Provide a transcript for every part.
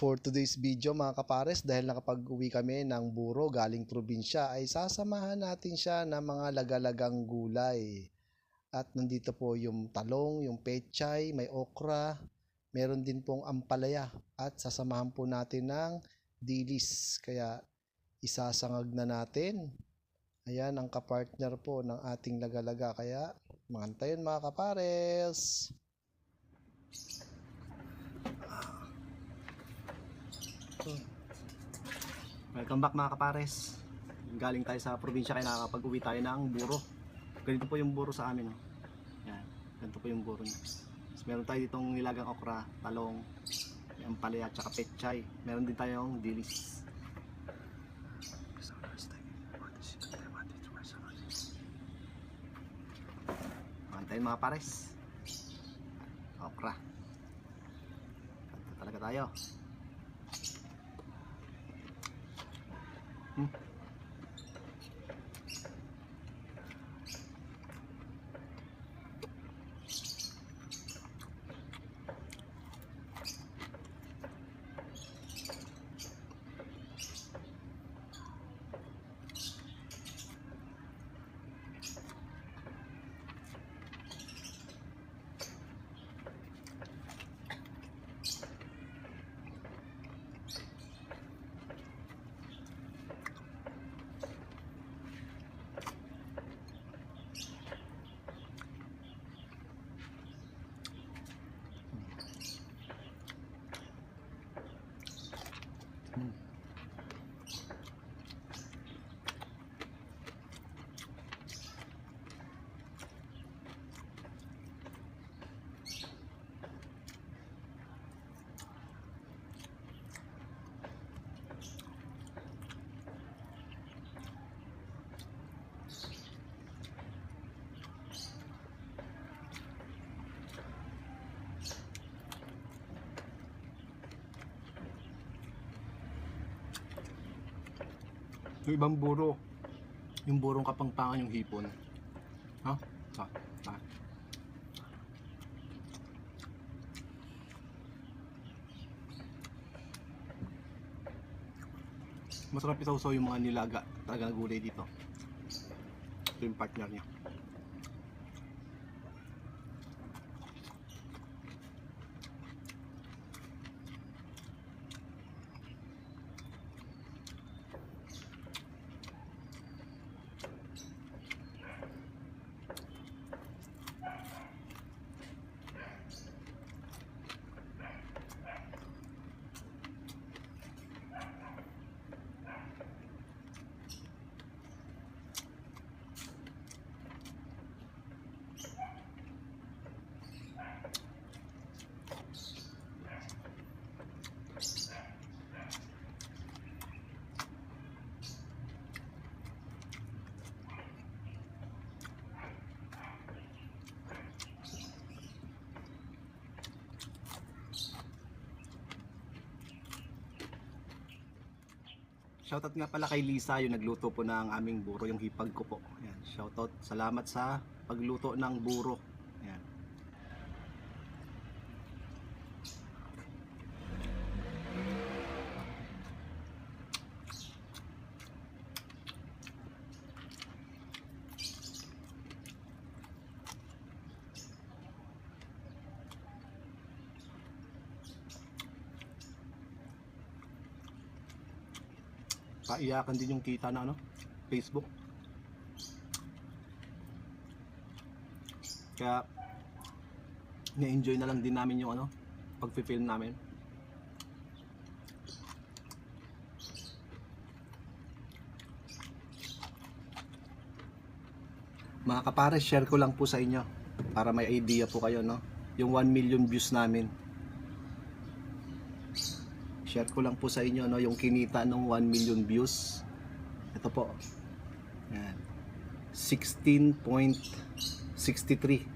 For today's video mga kapares, dahil nakapag-uwi kami ng buro galing probinsya, ay sasamahan natin siya ng mga lagalagang gulay. At nandito po yung talong, yung pechay, may okra, meron din pong ampalaya at sasamahan po natin ng dilis. Kaya isasangag na natin. Ayan ang kapartner po ng ating lagalaga. Kaya mangantayin mga kapares. Welcome back mga kapares. Galing tayo sa probinsya kaya nakakapag-uwi tayo ng buro. Ganito po yung buro sa amin. Oh. Yan. Ganito po yung buro niya. So, meron tayo ditong nilagang okra, talong, ampalaya at saka pechay. Meron din tayong dilis. Mantayin mga pares. Okra. Ganito talaga tayo. Yung ibang buro, yung burong kapangpangan yung hipon. Ha? Masarap isawsaw yung mga nilaga talaga na gulay dito. Ito yung partner niya. Shoutout nga pala kay Lisa, yung nagluto po ng aming buro, yung hipag ko po. Ayan, shoutout, salamat sa pagluto ng buro. Ayan. Kaiyakan din yung kita na Facebook. Kaya na-enjoy na lang din namin yung pag-film namin. Mga kapares, share ko lang po sa inyo para may idea po kayo, yung 1 million views namin. Share ko lang po sa inyo yung kinita ng 1 million views. Ito po. Ayan. $16.63.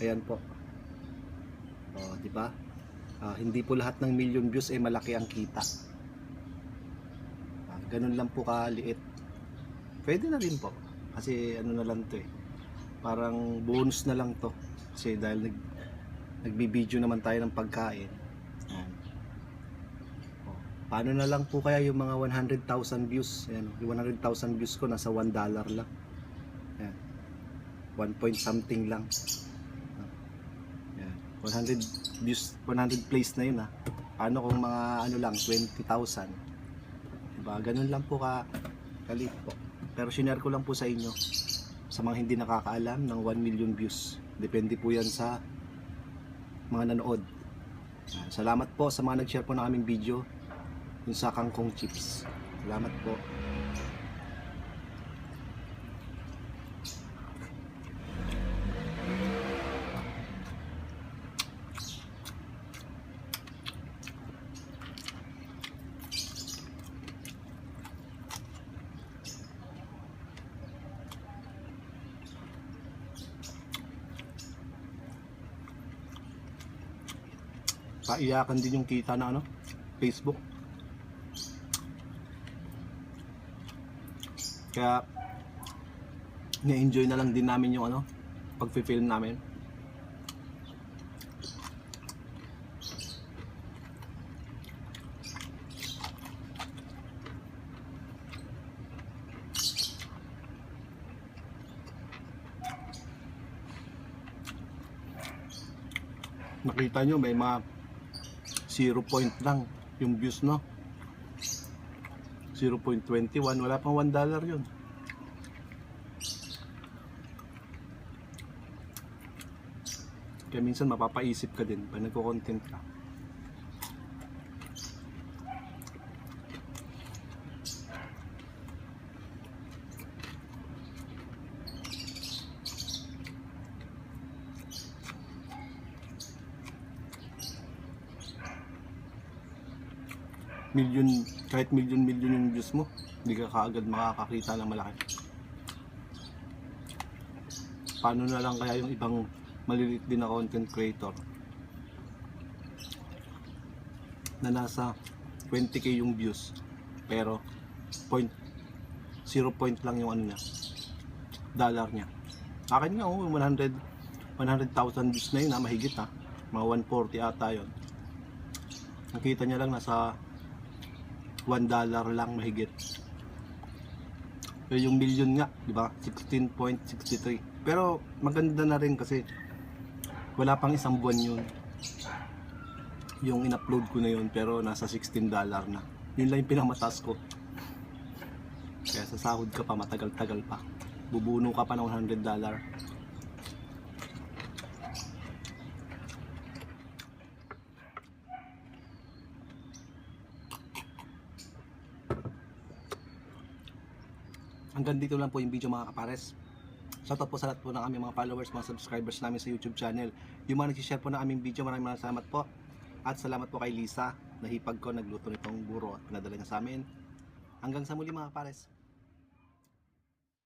Ayan po. Oh, di ba? Hindi po lahat ng million views ay malaki ang kita. Ganun lang po kaliit. Pwede na rin po. Kasi na lang 'to eh. Parang bonus na lang 'to. Kasi dahil nagbibideo naman tayo ng pagkain. Paano na lang po kaya yung mga 100,000 views? Ayan, yung 100,000 views ko nasa $1 lang. Ayan. 1 point something lang. Ayan. 100 views, 100 plays na yun ha. Paano kung mga ano lang, 20,000? Diba? Ganun lang po kalit po. Pero sinare ko lang po sa inyo. Sa mga hindi nakakaalam ng 1 million views. Depende po yan sa mga nanood. Ayan. Salamat po sa mga nag-share po ng aming video. Yung sa kangkong chips. Salamat po. Paiyakan din yung kita na ano, Facebook. Kaya na-enjoy na lang din namin yung ano, pag-film namin. Nakita nyo may mga 0 point lang yung views, no? 0.21, wala pang $1 yun. Kaya minsan mapapaisip ka din pag nagko-content ka. Kahit million yung views mo, hindi ka kaagad makakakita ng malaki. Paano na lang kaya yung ibang maliliit din na content creator na nasa 20k yung views, pero 0 point lang yung ano niya, dollar niya. Akin nga 100,000 views na yun, mahigit ha, mga 140 ata yun. Nakita niya lang nasa $1 lang mahigit. Pero yung million nga, di ba? 16.63. Pero maganda na rin kasi wala pang isang buwan yun. Yung in-upload ko na yun, pero nasa $16 na. Yun lang yung pinamataas ko. Kaya sa sahod ka pa, matagal-tagal pa. Bubuno ka pa ng $100. Hanggang dito lang po yung video mga kapares. Shoutout po sa lahat po ng aming mga followers, mga subscribers namin sa YouTube channel. Yung mga nag-share po ng aming video, maraming salamat po. At salamat po kay Lisa, nahipag ko, nagluto nitong buro at pinadala niya sa amin. Hanggang sa muli mga kapares.